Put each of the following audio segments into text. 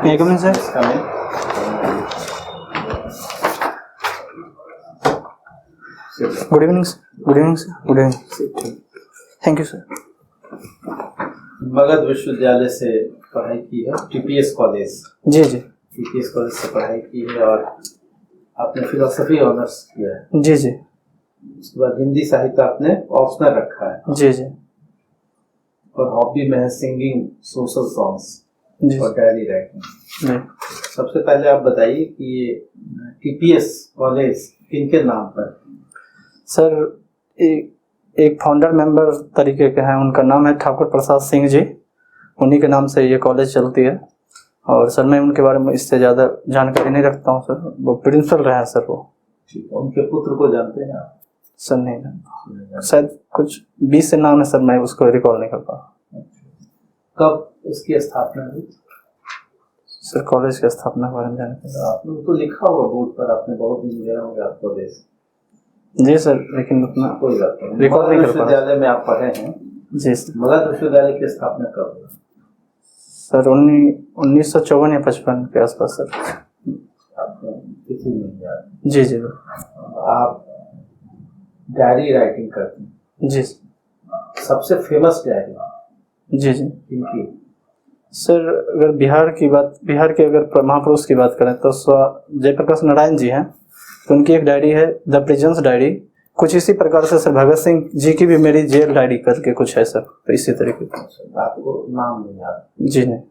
May I come in, sir? Please come in. Good evening, sir. Good evening, sir. Good evening. Thank you, sir. Magadh विश्वविद्यालय से पढ़ाई की है, TPS college. जी जी TPS college से पढ़ाई की है और आपने फिलोसफी ऑनर्स किया है। जी जी उसके बाद हिंदी साहित्य आपने ऑप्शनल रखा है। जी जी और हॉबी में है सिंगिंग, सोशल सॉन्ग्स जी और डायरी राइटिंग। जी सबसे पहले आप बताइए कि ये टीपीएस कॉलेज किनके नाम पर? सर, एक फाउंडर मेंबर तरीके के हैं, उनका नाम है ठाकुर प्रसाद सिंह जी। उन्हीं के नाम से ये कॉलेज चलती है। और सर मैं उनके बारे में इससे ज़्यादा जानकारी नहीं रखता हूँ सर। वो प्रिंसिपल रहे हैं सर वो। ठीक है, उनके पुत्र को जानते हैं आप? सर नहीं जानता, शायद कुछ 20 से नाम है सर, मैं उसको रिकॉल नहीं कर पा। कब इसकी स्थापना हुई? सर कॉलेज की स्थापना के बारे में जानकारी आपने तो लिखा होगा बोर्ड पर, आपने बहुत दिन गया होगा आपको देश। जी सर, लेकिन उतना कोई बात नहीं। रिकॉल नहीं मगध कर पा। विश्वविद्यालय में आप पढ़े हैं? जी सर। मगध विश्वविद्यालय की स्थापना कब हुई? सर 1954 या 55 के आसपास सर। आपको किसी नहीं याद? जी जी आप डायरी राइटिंग करते हैं? जी सबसे फेमस डायरी जी जी किनकी? सर अगर बिहार के अगर महापुरुष की बात करें तो जयप्रकाश नारायण जी हैं। तो उनकी एक डायरी है द प्रिजन्स डायरी। कुछ इसी प्रकार से सर भगत सिंह जी की भी मेरी जेल डायरी करके कुछ है सर, तो इसी तरीके का। आपको नाम नहीं याद? जी नहीं।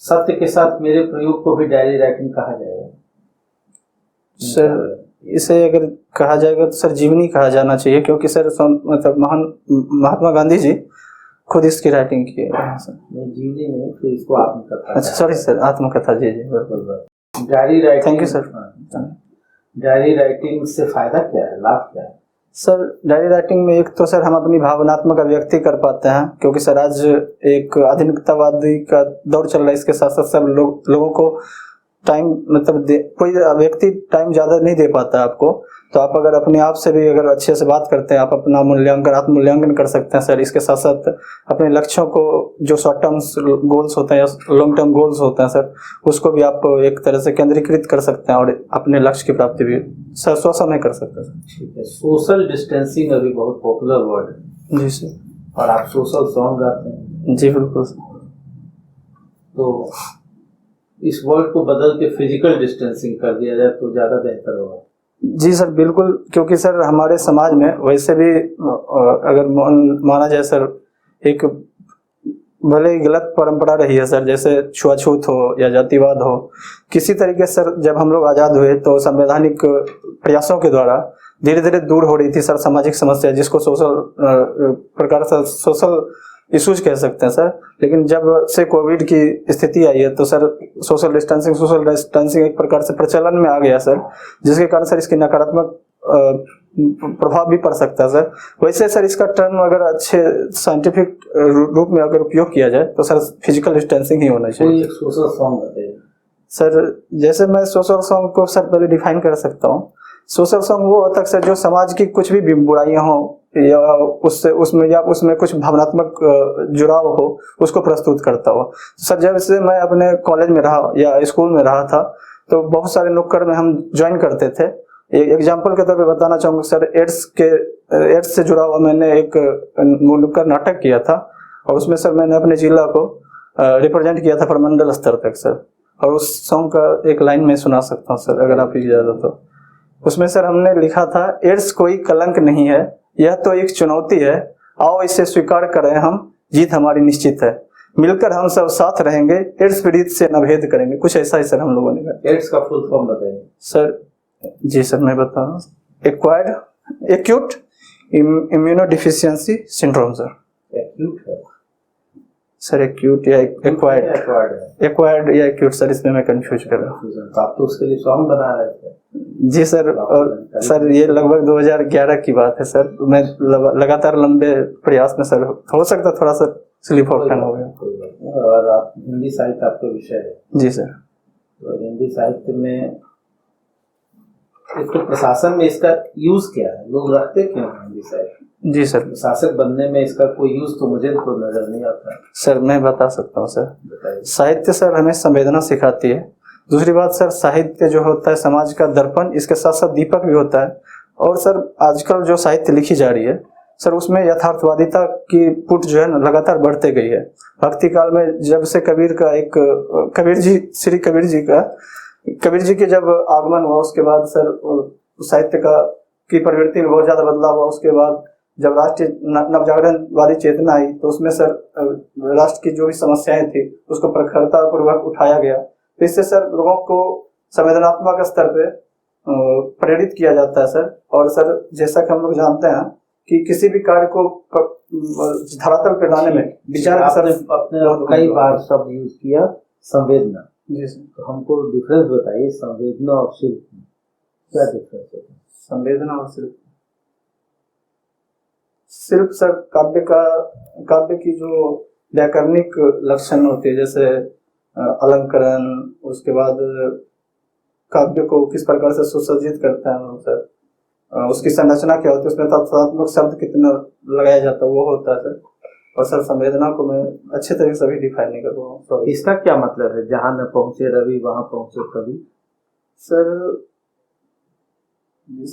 सत्य के साथ मेरे प्रयोग को भी डायरी राइटिंग कहा जाएगा? सर इसे अगर कहा जाएगा तो सर जीवनी कहा जाना चाहिए, क्योंकि सर मतलब महात्मा गांधी जी खुद इसकी राइटिंग की है सर। जीवनी में फिर इसको आत्मकथा। अच्छा सॉरी सर, आत्मकथा। जी जी बिल्कुल। Diary writing. Thank you sir. Diary writing से फायदा क्या है, लाभ क्या है? सर डायरी राइटिंग में एक तो सर हम अपनी भावनात्मक अभिव्यक्ति कर पाते हैं, क्योंकि सर आज एक आधुनिकतावादी का दौर चल रहा है। इसके साथ साथ सब लोगों को टाइम मतलब कोई व्यक्ति टाइम ज़्यादा नहीं दे पाता आपको। तो आप अगर अपने आप से भी अगर अच्छे से बात करते हैं, आप अपना आत्म मूल्यांकन कर सकते हैं सर। इसके साथ साथ अपने लक्ष्यों को, जो शॉर्ट टर्म गोल्स होते हैं या लॉन्ग टर्म गोल्स होते हैं सर, उसको भी आप एक तरह से केंद्रीकृत कर सकते हैं और अपने लक्ष्य की प्राप्ति भी सर स्वसमय कर सकते हैं। ठीक है। सोशल डिस्टेंसिंग अभी बहुत पॉपुलर वर्ड है। जी सर। और आप सोशल सॉन्ग गाते हैं? जी बिल्कुल। तो इस वर्ड को बदल के फिजिकल डिस्टेंसिंग कर दिया जाए तो ज़्यादा बेहतर होगा। जी सर बिल्कुल, क्योंकि सर हमारे समाज में वैसे भी अगर माना जाए सर, एक भले ही गलत परंपरा रही है सर, जैसे छुआछूत हो या जातिवाद हो। किसी तरीके से सर जब हम लोग आज़ाद हुए तो संवैधानिक प्रयासों के द्वारा धीरे धीरे दूर हो रही थी सर सामाजिक समस्या, जिसको सोशल इश्यूज कह सकते हैं सर। लेकिन जब से कोविड की स्थिति आई है तो सर सोशल डिस्टेंसिंग एक प्रकार से प्रचलन में आ गया सर, जिसके कारण सर इसकी नकारात्मक प्रभाव भी पड़ सकता है सर। वैसे सर इसका टर्म अगर अच्छे साइंटिफिक रूप में अगर उपयोग किया जाए तो सर फिजिकल डिस्टेंसिंग ही होना चाहिए। सोशल सॉन्ग बताइए सर। जैसे मैं सोशल सॉन्ग को सर पहले डिफाइन कर सकता हूँ। सोशल सॉन्ग वो होता है सर जो समाज की कुछ भी बुराइयां हो या उसमें कुछ भावनात्मक जुड़ाव हो, उसको प्रस्तुत करता हो सर। जैसे मैं अपने कॉलेज में रहा या स्कूल में रहा था तो बहुत सारे नुक्कड़ में हम ज्वाइन करते थे। एग्जाम्पल के तौर पे बताना चाहूँगा सर, एड्स से जुड़ा हुआ मैंने एक नुक्कड़ नाटक किया था और उसमें सर मैंने अपने जिला को रिप्रेजेंट किया था प्रमंडल स्तर तक सर। और उस सॉन्ग का एक लाइन में सुना सकता हूँ सर अगर आप इजाजत हो। उसमें सर हमने लिखा था, एड्स कोई कलंक नहीं है, यह तो एक चुनौती है, आओ इसे स्वीकार करें हम, जीत हमारी निश्चित है, मिलकर हम सब साथ रहेंगे, एड्स पीड़ित से नभेद करेंगे। कुछ ऐसा ही सर हम लोगों ने कहा। एड्स का फुल फॉर्म बताइए सर। जी सर मैं बता रहा हूँ, acute immunodeficiency syndrome sir. Acute है सर, एक्यूट या एक्वायर्ड या एक्यूट सर, इसमें मैं कंफ्यूज कर रहा हूँ। आप तो उसके लिए सॉन्ग बना रहे थे? जी सर। और सर ये लगभग 2011 की बात है सर। मैं लगातार लंबे प्रयास में सर, हो सकता थोड़ा सा स्लिप ऑफ टंग हो गया। और आप हिंदी साहित्य आपका विषय है? जी सर। तो हिंदी साहित्य में एक तो प्रशासन में इसका यूज क्या है, लोग रखते क्यों हिंदी साहित्य? जी सर। शासक बनने में इसका कोई यूज तो मुझे तो नजर नहीं आता। सर मैं बता सकता हूँ सर। बताइए। साहित्य सर हमें संवेदना सिखाती है। दूसरी बात सर, साहित्य जो होता है समाज का दर्पण, इसके साथ साथ दीपक भी होता है। और सर आजकल जो साहित्य लिखी जा रही है सर, उसमें यथार्थवादिता की पुट जो है ना लगातार बढ़ते गई है। भक्ति काल में जब से कबीर जी के जब आगमन हुआ, उसके बाद सर साहित्य की प्रवृत्ति में बहुत ज्यादा बदलाव हुआ। उसके बाद जब राष्ट्रीय नवजागरणवादी चेतना आई तो उसमें सर राष्ट्र की जो भी समस्याएं थी उसको प्रखरता पूर्वक उठाया गया। तो इससे सर लोगों को संवेदनात्मक स्तर पे प्रेरित किया जाता है सर। और सर जैसा कि हम लोग जानते हैं कि किसी भी कार्य को धरातल पे लाने में विचार आपने कई बार शब्द यूज किया संवेदना। जी सर। तो हमको डिफरेंस बताइए, संवेदना और शिल्प में क्या डिफरेंस है? संवेदना और शिल्प, शिल्प सर काव्य की जो व्याकरणिक लक्षण होते हैं, जैसे अलंकरण, उसके बाद काव्य को किस प्रकार से सुसज्जित करते हैं सर, उसकी संरचना क्या होती है, उसमें तत्वात्मक शब्द कितना लगाया जाता है, वो होता है सर। और सर संवेदना को मैं अच्छे तरीके से अभी डिफाइन नहीं कर रहा हूँ। इसका क्या मतलब है, जहाँ न पहुंचे रवि वहां पहुंचे कवि? सर जी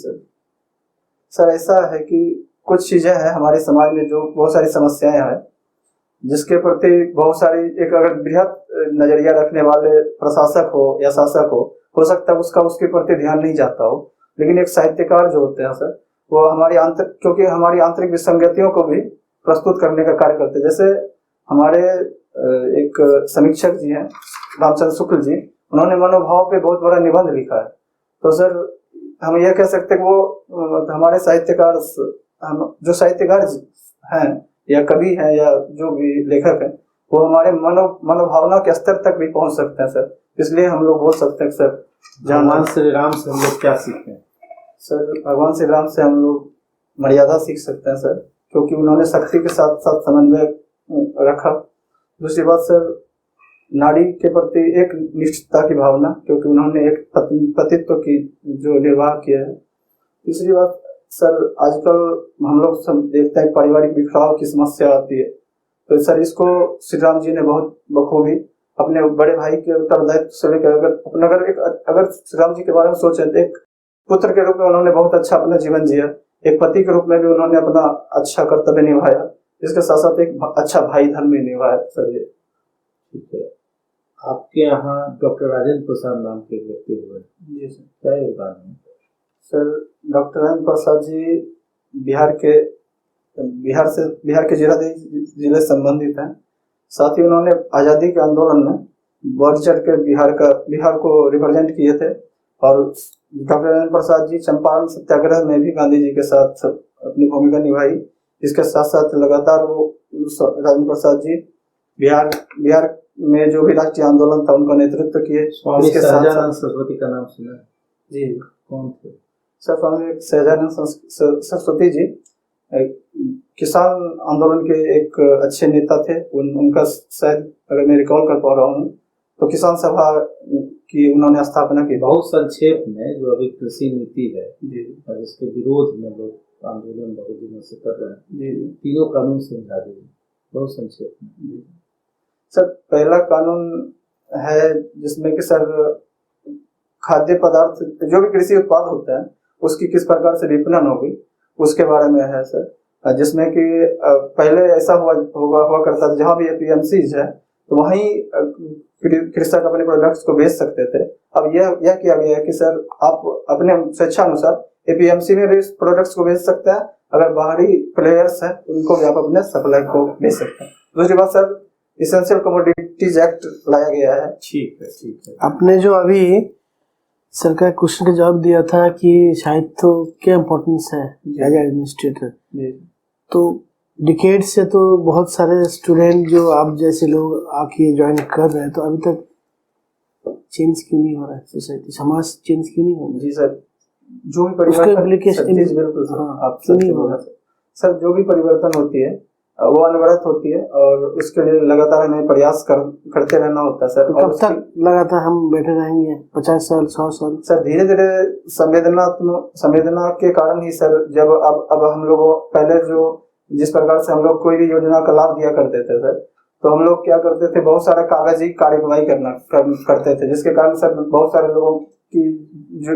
सर ऐसा है कि कुछ चीजें हैं हमारे समाज में, जो बहुत सारी समस्याएं हैं जिसके प्रति बहुत सारी एक अगर बृहद नजरिया रखने वाले प्रशासक हो या शासक हो सकता है उसके प्रति ध्यान नहीं जाता हो। लेकिन एक साहित्यकार जो होते हैं सर, वो क्योंकि हमारी आंतरिक विसंगतियों को भी प्रस्तुत करने का कार्य करते हैं। जैसे हमारे एक समीक्षक जी हैं रामचंद्र शुक्ल जी, उन्होंने मनोभाव पे बहुत बड़ा निबंध लिखा है। तो सर हम यह कह सकते हैं कि वो हमारे साहित्यकार, जो साहित्यकार हैं या कवि हैं या जो भी लेखक हैं, वो हमारे मनोभावना के स्तर तक भी पहुंच सकते हैं सर। इसलिए हम लोग बोल सकते हैं सर भगवान श्री राम से हम लोग क्या सीखते हैं? सर भगवान श्री राम से हम लोग मर्यादा सीख सकते हैं सर, क्योंकि उन्होंने शक्ति के साथ साथ समन्वय रखा। दूसरी बात सर, नारी के प्रति एक निष्ठता की भावना, क्योंकि उन्होंने एक पतित्व की जो निर्वाह किया है। तीसरी बात सर, आजकल हम लोग सब देखते हैं पारिवारिक बिखराव की समस्या आती है, तो सर इसको श्री राम जी ने बहुत बखूबी अपने बड़े भाई के उत्तरदायित्व से लेकर अगर श्री राम जी के बारे में सोचें तो एक पुत्र के रूप में उन्होंने बहुत अच्छा अपना जीवन जिया, एक पति के रूप में भी उन्होंने अपना अच्छा कर्तव्य निभाया, इसके साथ साथ एक अच्छा भाई धर्म भी निभाया सर। ये ठीक है। आपके यहाँ डॉक्टर राजेंद्र प्रसाद नाम के व्यक्ति हुए? जी सर। क्या योगदान है सर? डॉक्टर राजेंद्र प्रसाद जी बिहार के जिले संबंधित हैं। साथ ही उन्होंने आजादी के आंदोलन में बढ़ चढ़ के बिहार को रिप्रेजेंट किए थे। और डॉक्टर राजेंद्र प्रसाद जी चंपारण सत्याग्रह में भी गांधी जी के साथ अपनी भूमिका निभाई। इसके साथ साथ लगातार वो राजेंद्र प्रसाद जी बिहार में जो भी राष्ट्रीय आंदोलन था उनका नेतृत्व किए। स्वामी सहजानंद सरस्वती का नाम सुना है? जी। कौन थे सर? स्वामी सहजानंद सरस्वती जी किसान आंदोलन के एक अच्छे नेता थे। उनका शायद अगर मैं रिकॉल कर पा रहा हूँ तो किसान सभा की उन्होंने स्थापना की। बहुत संक्षेप में जो अभी कृषि नीति है जी, और इसके विरोध में लोग आंदोलन बहुत दिनों से कर रहे हैं जी, तीनों कानून समझा दीजिए बहुत संक्षेप में जी। सर पहला कानून है जिसमें कि सर खाद्य पदार्थ जो भी कृषि उत्पाद होता है उसकी किस प्रकार से विपणन होगी उसके बारे में है सर, जिसमें कि पहले ऐसा हुआ करता था जहाँ भी एपीएमसीज है तो वहीं कृषक अपने प्रोडक्ट्स को बेच सकते थे। अब यह किया गया है कि सर आप अपने स्वेच्छा अनुसार एपीएमसी में भी प्रोडक्ट्स को बेच सकते हैं, अगर बाहरी प्लेयर्स हैं उनको भी आप अपने सप्लाई को बेच सकते हैं। दूसरी बात सर, इसेंशियल कमोडिटीज एक्ट लाया गया है। ठीक है। आपने जो अभी सरकार क्वेश्चन का जवाब दिया था कि शायद तो क्या इम्पोर्टेंस है एज एडमिनिस्ट्रेटर, तो डिकेड से तो बहुत सारे स्टूडेंट जो आप जैसे लोग आके ज्वाइन कर रहे हैं, तो अभी तक चेंज क्यों नहीं हो रहा है सोसाइटी, समाज चेंज क्यों नहीं हो रहा? जी सर, जो भी परिवर्तन एप्लीकेशन बिल्कुल आप क्यों नहीं हो रहा सर, जो भी परिवर्तन होती है वो अनवरत होती है और उसके लिए लगातार हमें प्रयास करते रहना होता है सर। तो कब तक लगातार हम बैठे रहेंगे? 50 साल, 100 साल? सर धीरे धीरे संवेदना के कारण ही सर, जब अब हम लोग पहले जो जिस प्रकार से हम लोग कोई भी योजना का लाभ दिया करते थे सर, तो हम लोग क्या करते थे, बहुत सारा कागजी कार्यवाही करते थे, जिसके कारण सर बहुत सारे लोगों की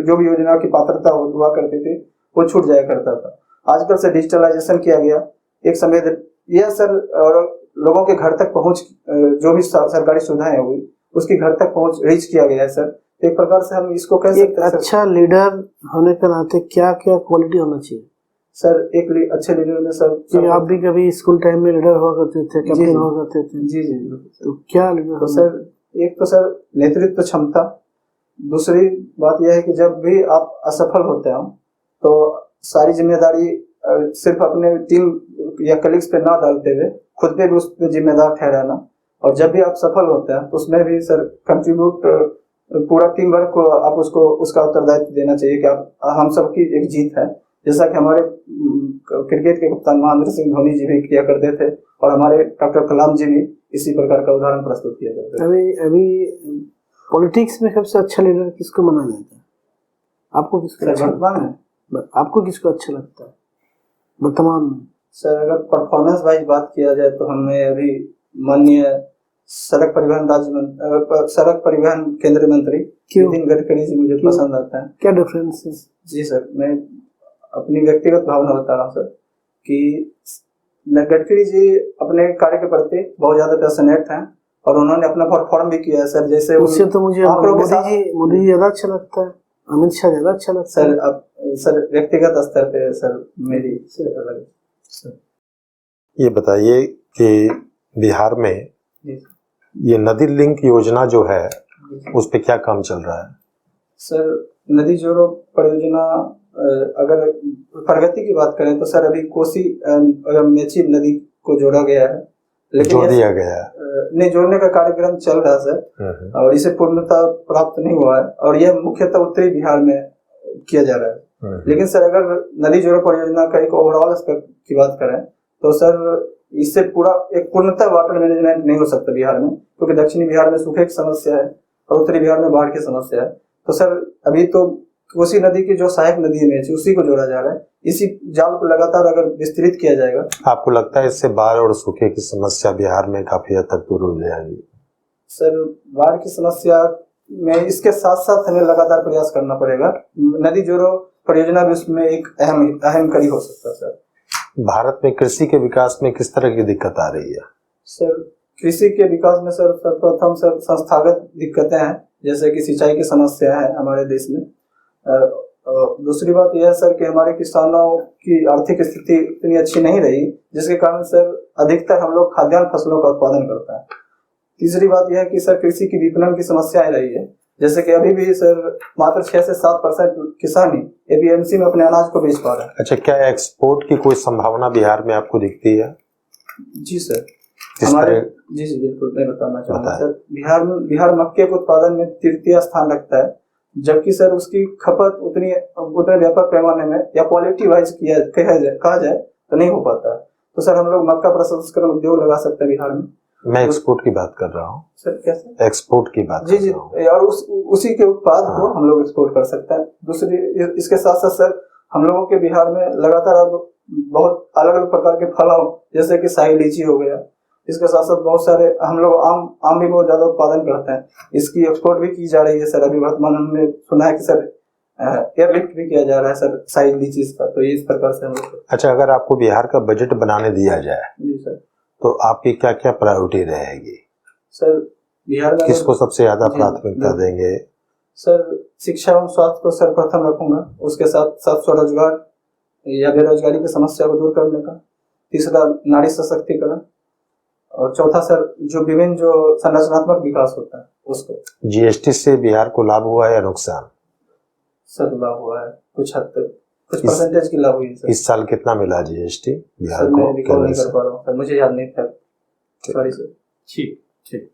जो भी योजना की पात्रता हुआ करती थी वो छूट जाया करता था। आजकल से डिजिटलाइजेशन किया गया, एक संवेदन यह सर, और लोगों के घर तक पहुंच, जो भी सरकारी सुविधाएं हुई उसकी घर तक पहुंच रीच किया गया है सर। एक प्रकार से हम इसको कह सकते हैं सर। अच्छा लीडर होने के नाते क्या क्या क्वालिटी होना चाहिए सर? एक अच्छे लीडर में सर, आप भी कभी स्कूल टाइम में लीडर हुआ करते थे, कैप्टन हुआ करते थे? जी जी। तो क्या लीडर? तो सर एक तो सर नेतृत्व क्षमता, दूसरी बात यह है कि जब भी आप असफल होते हो तो सारी जिम्मेदारी सिर्फ अपने टीम या कलीग्स पे ना डालते हुए खुद पे भी उस पे जिम्मेदार ठहराना, और जब भी आप सफल होते हैं तो उसमें भी सर कंट्रीब्यूट, पूरा टीम वर्क को आप उसको उसका उत्तरदायित्व देना चाहिए कि आप हम सबकी एक जीत है। जैसा कि हमारे क्रिकेट के कप्तान महेंद्र सिंह धोनी जी भी किया करते थे और हमारे डॉक्टर कलाम जी भी इसी प्रकार का उदाहरण प्रस्तुत किया करते थे। अभी पॉलिटिक्स में सबसे अच्छा लीडर किसको माना जाता है? आपको किसको वर्तमान में आपको किसको अच्छा लगता है वर्तमान में? सर अगर परफॉर्मेंस वाइज बात किया जाए तो हमें अभी माननीय सड़क परिवहन केंद्रीय मंत्री नितिन गडकरी जी मुझे पसंद आता है। क्या डिफरेंस है? जी सर, मैं अपनी व्यक्तिगत भावना बता रहा हूँ सर कि गडकरी जी अपने कार्य के प्रति बहुत ज्यादा पैशनेट हैं और उन्होंने अपना परफॉर्म भी किया है सर। जैसे उससे तो मुझे मोदी जी ज्यादा अच्छा लगता है, अमित शाह ज्यादा अच्छा लगता है सर। अब सर व्यक्तिगत स्तर पे सर मेरी अलग। ये बताइए कि बिहार में ये नदी लिंक योजना जो है उस पे क्या काम चल रहा है? सर नदी जोड़ो परियोजना, अगर प्रगति की बात करें तो सर अभी कोसी मेची नदी को जोड़ा गया है, लेकिन जोड़ दिया गया है, नहीं जोड़ने का कार्यक्रम चल रहा है सर, और इसे पूर्णता प्राप्त नहीं हुआ है और यह मुख्यतः उत्तरी बिहार में किया जा रहा है। लेकिन सर अगर नदी जोड़ो परियोजना का एक ओवरऑल एस्पेक्ट की बात करें तो सर इससे पूरा एक पूर्णतः वाटर मैनेजमेंट नहीं हो सकता बिहार में, क्योंकि दक्षिणी बिहार में सूखे की समस्या है और उत्तरी बिहार में बाढ़ की समस्या है। तो सर अभी तो कोसी नदी की जो सहायक नदी है उसी को जोड़ा जा रहा है। इसी जाल को लगातार अगर विस्तृत किया जाएगा, आपको लगता है इससे बाढ़ और सूखे की समस्या बिहार में काफी हद तक दूर हो जाएगी? सर बाढ़ की समस्या में इसके साथ साथ हमें लगातार प्रयास करना पड़ेगा। नदी जोड़ो परियोजना भी उसमें एक अहम कड़ी हो सकता है सर। भारत में कृषि के विकास में किस तरह की दिक्कत आ रही है? सर कृषि के विकास में सर सर्वप्रथम सर संस्थागत दिक्कतें हैं, जैसे कि सिंचाई की समस्या है हमारे देश में। दूसरी बात यह है सर कि हमारे किसानों की आर्थिक स्थिति इतनी अच्छी नहीं रही, जिसके कारण सर अधिकतर हम लोग खाद्यान्न फसलों का उत्पादन करते हैं। तीसरी बात यह है कि सर कृषि की विपणन की समस्या रही है, जैसे कि अभी भी सर मात्र 6 से 7% किसान ही एपीएमसी में अपने अनाज को बेच पा रहे हैं। अच्छा, क्या एक्सपोर्ट की कोई संभावना बिहार में आपको दिखती है? जी सर, हमारे जी बिल्कुल मैं बताना चाहूँगा सर। बिहार मक्के के उत्पादन में तृतीय स्थान रखता है, जबकि सर उसकी खपत उतने व्यापक पैमाने में या क्वालिटी वाइज कहा जाए तो नहीं हो पाता है। तो सर हम लोग मक्का प्रसंस्करण उद्योग लगा सकते हैं बिहार में। मैं एक्सपोर्ट की बात कर रहा हूँ सर। कैसे? एक्सपोर्ट की बात जी जी, और उसी के उत्पाद को हम लोग एक्सपोर्ट कर सकते हैं। दूसरी इसके साथ साथ सर हम लोगों के बिहार में लगातार अब बहुत अलग अलग प्रकार के फल, जैसे कि शाही लीची हो गया, इसके साथ साथ बहुत सारे हम लोग आम भी बहुत ज्यादा उत्पादन करते हैं, इसकी एक्सपोर्ट भी की जा रही है सर। अभी वर्तमान हमने सुना है कि सर एयरलिफ्ट भी किया जा रहा है सर शाही लीची का। तो इस प्रकार से हम लोग। अच्छा, अगर आपको बिहार का बजट बनाने दिया जाए जी सर, तो आपकी क्या क्या प्रायोरिटी रहेगी? सर बिहार में किसको सबसे ज्यादा प्राथमिकता देंगे? सर शिक्षा एवं स्वास्थ्य को सर्वप्रथम रखूंगा, उसके साथ साथ स्वरोजगार या बेरोजगारी की समस्या को दूर करने का, तीसरा नारी सशक्तिकरण, और चौथा सर जो विभिन्न जो संरचनात्मक विकास होता है उसको। जीएसटी से बिहार को लाभ हुआ है या नुकसान? सर लाभ हुआ है, कुछ हद तक कुछ परसेंटेज की लाभ हुई है सर। इस साल कितना मिला जीएसटी बिहार को? मैं रिकॉल नहीं कर पा रहा हूँ सर, मुझे याद नहीं था, सॉरी सर। ठीक ठीक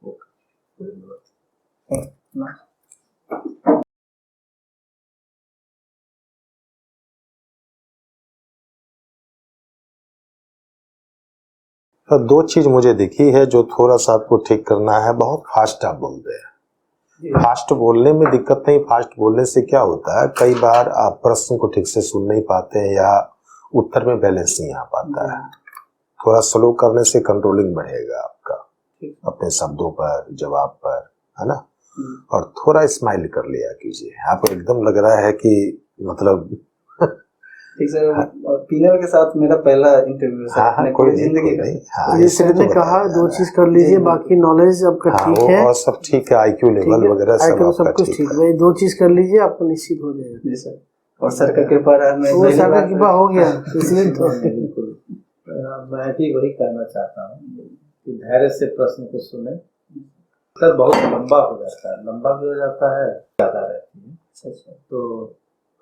ओके। तो दो चीज मुझे दिखी है जो थोड़ा सा आपको ठीक करना है। बहुत फास्ट आप बोल रहे हैं। फास्ट बोलने में दिक्कत नहीं, फास्ट बोलने से क्या होता है, कई बार आप प्रश्न को ठीक से सुन नहीं पाते हैं या उत्तर में बैलेंस नहीं आ पाता है। थोड़ा स्लो करने से कंट्रोलिंग बढ़ेगा आपका अपने शब्दों पर, जवाब पर, है ना। और थोड़ा स्माइल कर लिया कीजिए। आपको एकदम लग रहा है कि मतलब ठीक सर। पीनल के साथ मेरा पहला इंटरव्यू सर। हाँ, कोई जिंदगी का। नहीं। हाँ, ये सर ने कहा दो चीज कर लीजिए, बाकी नॉलेज आपका हाँ, ठीक है और सब ठीक है, आईक्यू लेवल वगैरह सब आइकन सब आपका कुछ ठीक है। दो चीज कर लीजिए, आपका निश्चित हो जाएगा। जी सर। और सर का कृपा रहा। मैं वो सर का कृपा हो गया इसलिए तो बिल्कुल। मैं भी वही कहना चाहता हूँ कि धैर्य से प्रश्न को सुने। सर बहुत लंबा हो जाता है, लंबा भी हो जाता है, ज्यादा रहती है, तो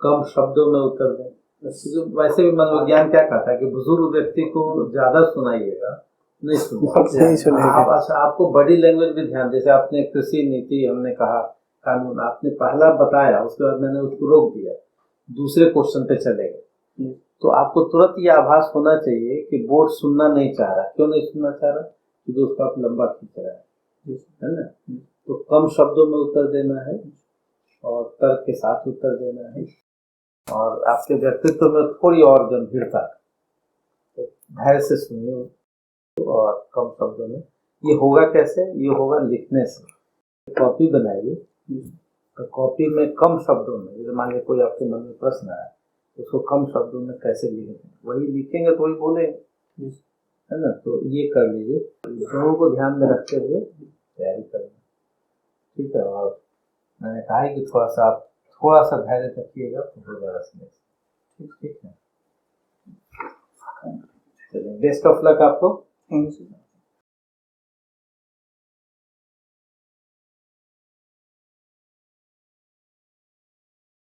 कम शब्दों में उत्तर दें। वैसे भी मनोविज्ञान क्या कहता है कि बुजुर्ग व्यक्ति को ज्यादा सुनाइएगा, नहीं सुनिएगा। आपको बॉडी लैंग्वेज भी ध्यान, जैसे आपने कृषि नीति हमने कहा, कानून आपने पहला बताया, उसके बाद मैंने उसको रोक दिया, दूसरे क्वेश्चन पे चले गए, तो आपको तुरंत ये आभास होना चाहिए कि बोर्ड सुनना नहीं चाह रहा। क्यों नहीं सुनना चाह रहा? क्योंकि उसका आप लंबा खींच रहा है ना। तो कम शब्दों में उत्तर देना है और तर्क के साथ उत्तर देना है, और आपके व्यक्तित्व में थोड़ी और गंभीरता, तो धैर्य से सुनिए और कम शब्दों में। ये होगा कैसे? ये होगा लिखने से। कॉपी बनाइए, तो कॉपी में कम शब्दों में, जैसे मान लीजिए कोई आपके मन में प्रश्न आया, उसको कम शब्दों में कैसे लिखेंगे, वही लिखेंगे तो वही बोलेंगे, है ना। तो ये कर लीजिए, दोनों को ध्यान में रखते हुए तैयारी करना, ठीक है। और मैंने कहा है कि थोड़ा सा धैर्य रखिएगा तो हो जाएगा सिलेक्शन। ठीक है, बेस्ट ऑफ लक आपको। Thank you.